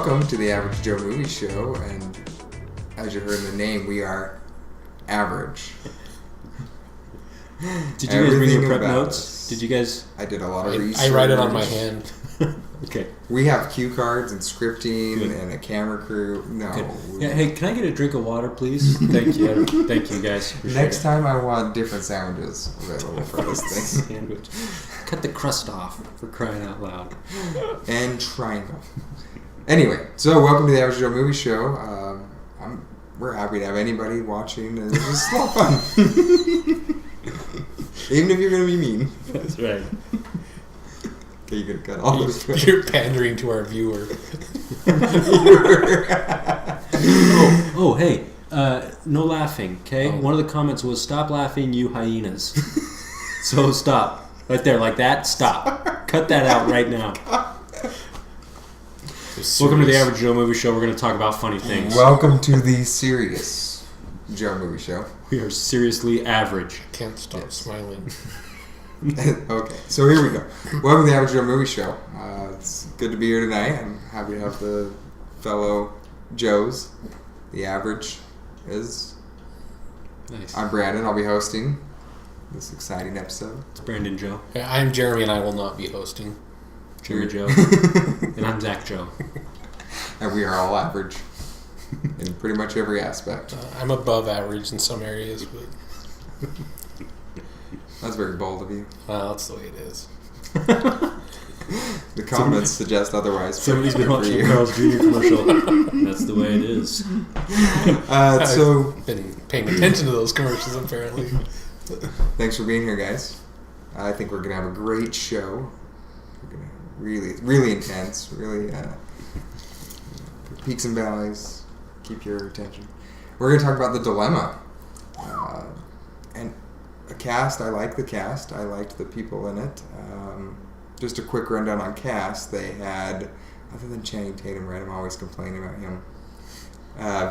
Welcome to the Average Joe Movie Show, and as you heard in the name, we are average. Did you guys bring your prep notes? Did you guys? I did a lot of research. I write it on my hand. Okay. We have cue cards and scripting and a camera crew. No. Yeah, hey, can I get a drink of water, please? Thank you. Thank you, guys. Next time I want different sandwiches available for this thing. Sandwich. Cut the crust off, for crying out loud. And triangle. Anyway, so welcome to the Average Joe Movie Show. We're happy to have anybody watching. It's just a lot of fun. Even if you're going to be mean. That's right. Okay, you're going to cut all those. You're pandering to our viewer. Hey. No laughing, okay? Oh. One of the comments was, stop laughing, you hyenas. So stop. Right there, like that. Stop. Cut that out right now. Welcome to the Average Joe Movie Show. We're going to talk about funny things. Welcome to the Serious Joe Movie Show. We are seriously average. Can't stop smiling. Okay, so here we go. Welcome to the Average Joe Movie Show. It's good to be here tonight. I'm happy to have the fellow Joes. The average is. Nice. I'm Brannen. I'll be hosting this exciting episode. It's Brandon Joe. Yeah, I'm Jeremy, and I will not be hosting. Jeremy Joe. And I'm Zach Joe. And we are all average in pretty much every aspect. I'm above average in some areas, but That's very bold of you. that's the way it is. The comments suggest otherwise. Somebody's been watching the Carl's Jr. commercial. That's the way it is. I've been paying attention to those commercials, apparently. Thanks for being here, guys. I think we're going to have a great show. We're going to really intense, really peaks and valleys. Keep your attention. We're going to talk about The Dilemma. And a cast, I like the cast. I liked the people in it. Just a quick rundown on cast. They had, other than Channing Tatum, right? I'm always complaining about him.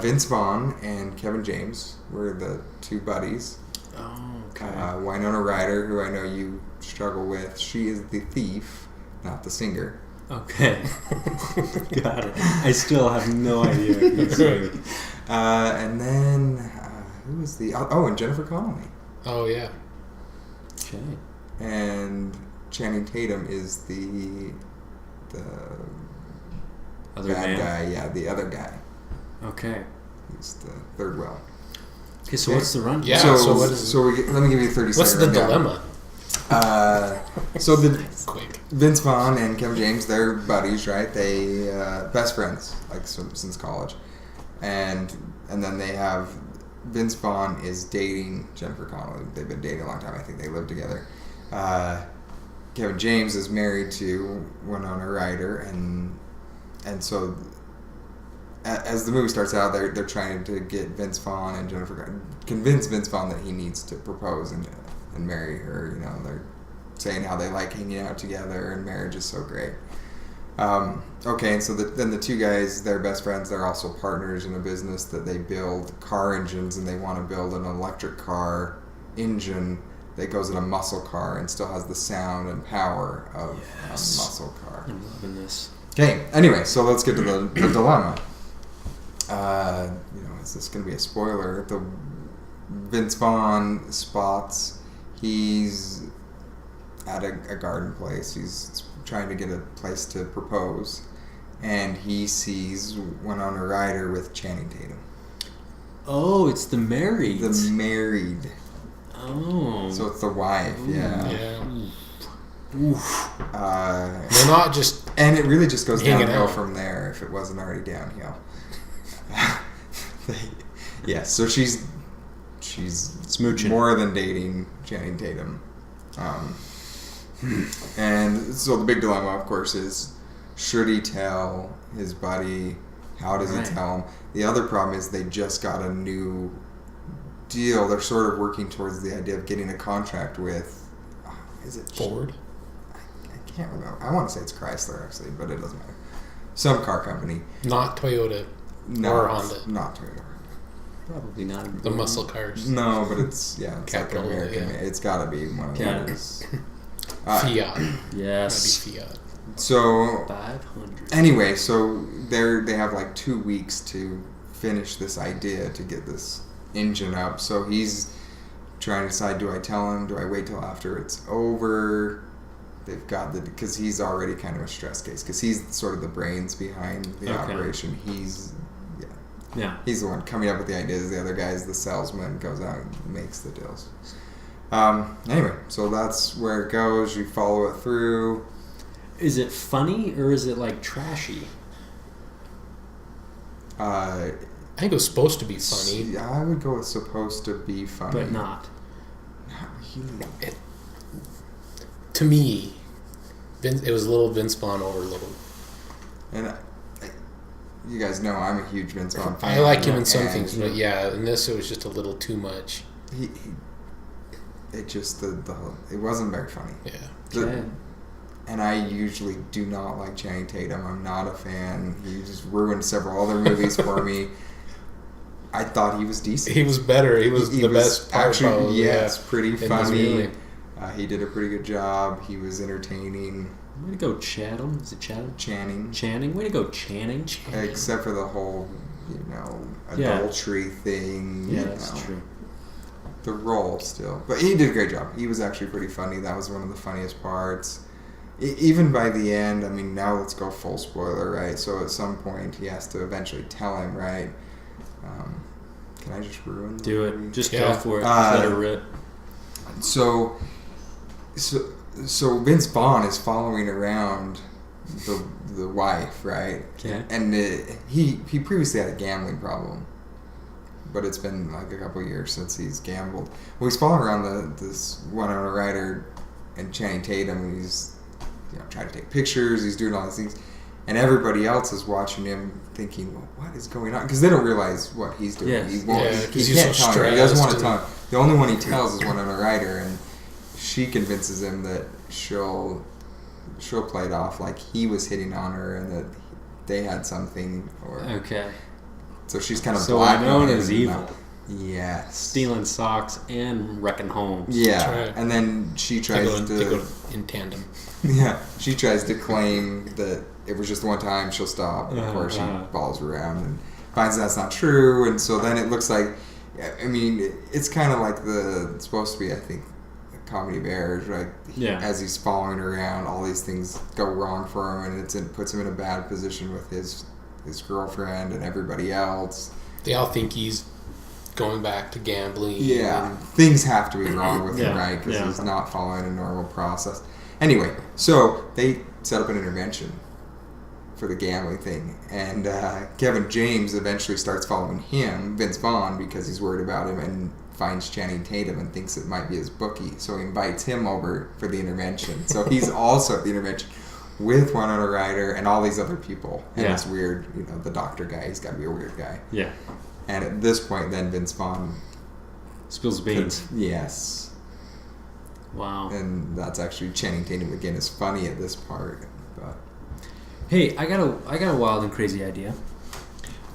Vince Vaughn and Kevin James were the two buddies. Oh, okay. Winona Ryder, who I know you struggle with, she is the thief, not the singer. Okay. Got it. I still have no idea who's singing. And then, who was the... Oh, and Jennifer Connelly. Oh, yeah. Okay. And Channing Tatum is the other bad man? guy. Yeah, the other guy. Okay. He's the third wheel. Okay, so what's the run? Yeah, so what is let me give you a 30 What's second the rundown. dilemma? So the Quick. Vince Vaughn and Kevin James, they're buddies, right? They best friends, like since college, and then they have Vince Vaughn is dating Jennifer Connelly. They've been dating a long time. I think they live together. Kevin James is married to Winona Ryder, and so as the movie starts out, they're trying to get Vince Vaughn and convince Vince Vaughn that he needs to propose and marry her. You know, they're saying how they like hanging out together and marriage is so great. Okay, and so then the two guys, they're best friends. They're also partners in a business that they build car engines, and they want to build an electric car engine that goes in a muscle car and still has the sound and power of a muscle car. I'm loving this. Okay, anyway, so let's get to the dilemma. Is this going to be a spoiler? The Vince Vaughn spots he's at a garden place. He's trying to get a place to propose, and he sees Winona Ryder with Channing Tatum. Oh, it's the married. The married. Oh. So it's the wife, Yeah. Oof. They're not just... And it really just goes downhill out from there if it wasn't already downhill. Yeah, so she's smooching. More than dating Channing Tatum. And so the big dilemma, of course, is should he tell his buddy? How does he tell him? The other problem is they just got a new deal. They're sort of working towards the idea of getting a contract with, is it Ford? I can't remember. I want to say it's Chrysler, actually, but it doesn't matter. Some car company. Not Toyota or Honda. Not Toyota. Probably not. The muscle cars. No, but it's Capital, like American. yeah. It's got to be one of those. Fiat. Yes. That'd be Fiat. So 500. Anyway, so they have like 2 weeks to finish this idea to get this engine up. So he's trying to decide: do I tell him? Do I wait till after it's over? They've got because he's already kind of a stress case because he's sort of the brains behind the operation. He's the one coming up with the ideas. The other guy's the salesman, goes out and makes the deals. Anyway, so that's where it goes. You follow it through. Is it funny or is it like trashy? I think it was supposed to be funny. I would go with supposed to be funny, but not. Not really. To me, it was a little Vince Vaughn overload. And you guys know I'm a huge Vince Vaughn fan. I like him in some things, but in this it was just a little too much. It wasn't very funny. Yeah. And I usually do not like Channing Tatum. I'm not a fan. He just ruined several other movies for me. I thought he was decent. He was better. He was the best part. Actually, yes, pretty funny. He did a pretty good job. He was entertaining. Way to go, Chatham. Is it Chatham? Channing. Way to go, Channing. Except for the whole, adultery thing. Yeah, that's true. The role still. But he did a great job. He was actually pretty funny. That was one of the funniest parts. Even by the end, I mean, now let's go full spoiler, right? So at some point, he has to eventually tell him, right? Can I just ruin the Do movie? it. Just go for it. Let it rip. So Vince Vaughn is following around the wife, right? Okay. And he previously had a gambling problem, but it's been like a couple of years since he's gambled. Well, he's following around this Winona Ryder and Channing Tatum. He's trying to take pictures. He's doing all these things, and everybody else is watching him, thinking, "Well, what is going on?" Because they don't realize what he's doing. Yes. He won't. Because he can't tell her. He doesn't want to tell her. The only one he tells is Winona Ryder, and she convinces him that she'll play it off like he was hitting on her and that they had something. So she's kind of known as evil. Yes. Stealing socks and wrecking homes. Yeah. Right. And then she tries they go in tandem. Yeah. She tries to claim that it was just one time, she'll stop. And of course, she follows around and finds that's not true. And so then it looks like, I mean, it's kind of like it's supposed to be, I think, a comedy of errors, right? As he's following around, all these things go wrong for him, and it puts him in a bad position with his girlfriend and everybody else. They all think he's going back to gambling. Yeah, things have to be wrong with him, right? Because he's not following a normal process. Anyway, so they set up an intervention for the gambling thing, and Kevin James eventually starts following him, Vince Vaughn, because he's worried about him, and finds Channing Tatum and thinks it might be his bookie, so he invites him over for the intervention. So he's also at the intervention with Winona Ryder and all these other people, and it's weird, the doctor guy, he's got to be a weird guy. Yeah. And at this point, then Vince Vaughn spills beans. Yes. Wow. And that's actually Channing Tatum again is funny at this part, but. Hey, I got a wild and crazy idea.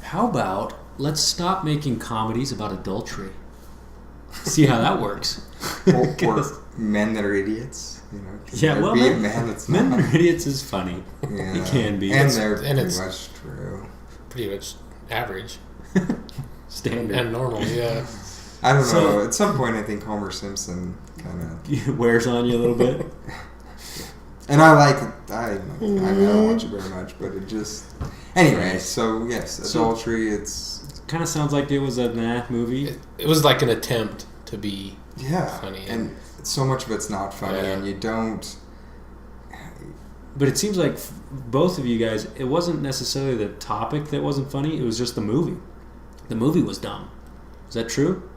How about let's stop making comedies about adultery? See how that works. or men that are idiots. Men that are idiots is funny. Yeah. It can be. And they're pretty much true. Pretty much average. Standard. And normal, yeah. I don't know. At some point, I think Homer Simpson kind of wears on you a little bit. And I don't watch it very much, but it just... Anyway, so yes, adultery, it's... Kind of sounds like it was a movie. It was like an attempt to be funny. And so much of it's not funny, and you don't... But it seems like both of you guys, it wasn't necessarily the topic that wasn't funny, it was just the movie. The movie was dumb. Is that true?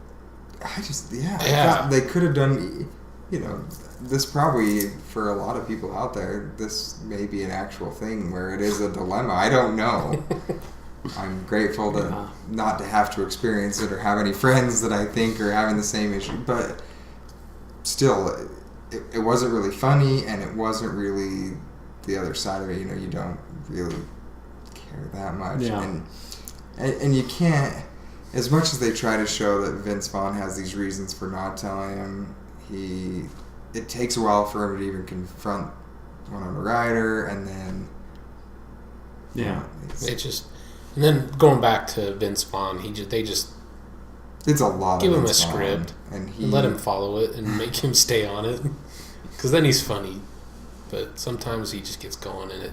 I thought they could have done... this probably, for a lot of people out there, this may be an actual thing where it is a dilemma. I don't know. I'm grateful not to have to experience it or have any friends that I think are having the same issue. But still, it wasn't really funny, and it wasn't really the other side of it. You don't really care that much. Yeah. And you can't, as much as they try to show that Vince Vaughn has these reasons for not telling him, it takes a while for him to even confront Winona Ryder, and then and then going back to Vince Vaughn, it's a lot. Give of him a Vince Vaughn, script and let him follow it and make him stay on it, because then he's funny. But sometimes he just gets going in it.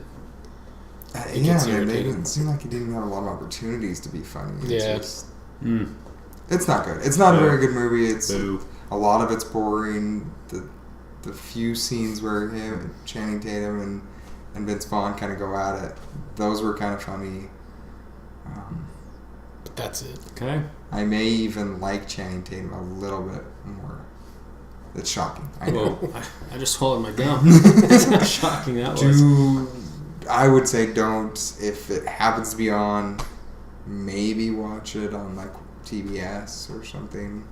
It gets irritating. It seemed like he didn't have a lot of opportunities to be funny. It's it's not good. It's not a very good movie. It's Boo. A lot of it's boring. The few scenes where Channing Tatum and Vince Vaughn kind of go at it, those were kind of funny. But that's it. Okay. I may even like Channing Tatum a little bit more. It's shocking. I know. Whoa. I just swallowed my gum. That's how shocking that was. I would say don't. If it happens to be on, maybe watch it on like TBS or something.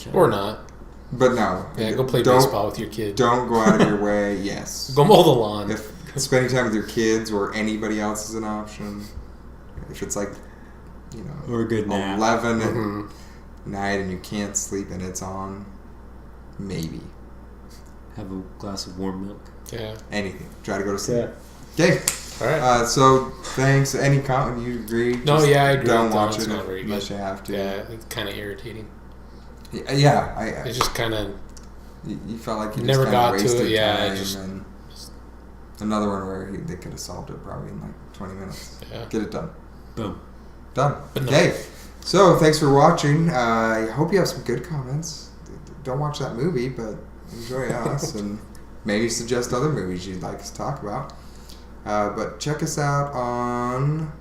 Okay. Or not. But no. Yeah, go play baseball with your kid. Don't go out of your way. Yes. Go mow the lawn. If spending time with your kids or anybody else is an option, if it's like, or a good nap. 11 at night and you can't sleep and it's on, maybe. Have a glass of warm milk. Yeah. Anything. Try to go to sleep. Yeah. Okay. All right. So thanks. Any comment? You agree? No, I agree. Don't watch It's it not very unless good. you have to. Yeah, it's kind of irritating. Yeah. It's just kind of. You felt like you never just got wasted to it. Yeah, time another one where they could have solved it probably in like 20 minutes. Yeah. Get it done. Boom. Done. Okay. So thanks for watching. I hope you have some good comments. Don't watch that movie, but enjoy us and maybe suggest other movies you'd like us to talk about. But check us out on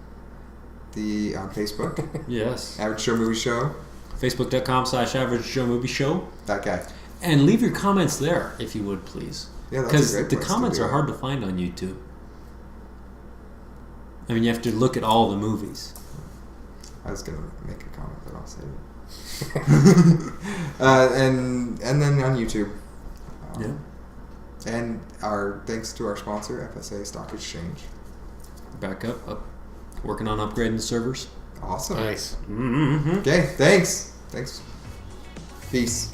Facebook. Yes. Average Joe Movie Show. Facebook.com/Average Joe Movie Show. That guy. And leave your comments there, if you would, please. Yeah, that's because a great the place comments to do are hard to find on YouTube. I mean, you have to look at all the movies. I was gonna make a comment, but I'll save it. And then on YouTube. Yeah. And our thanks to our sponsor, FSA Stock Exchange. Back up. Working on upgrading the servers. Awesome. Nice. Mm-hmm. Okay, thanks. Peace.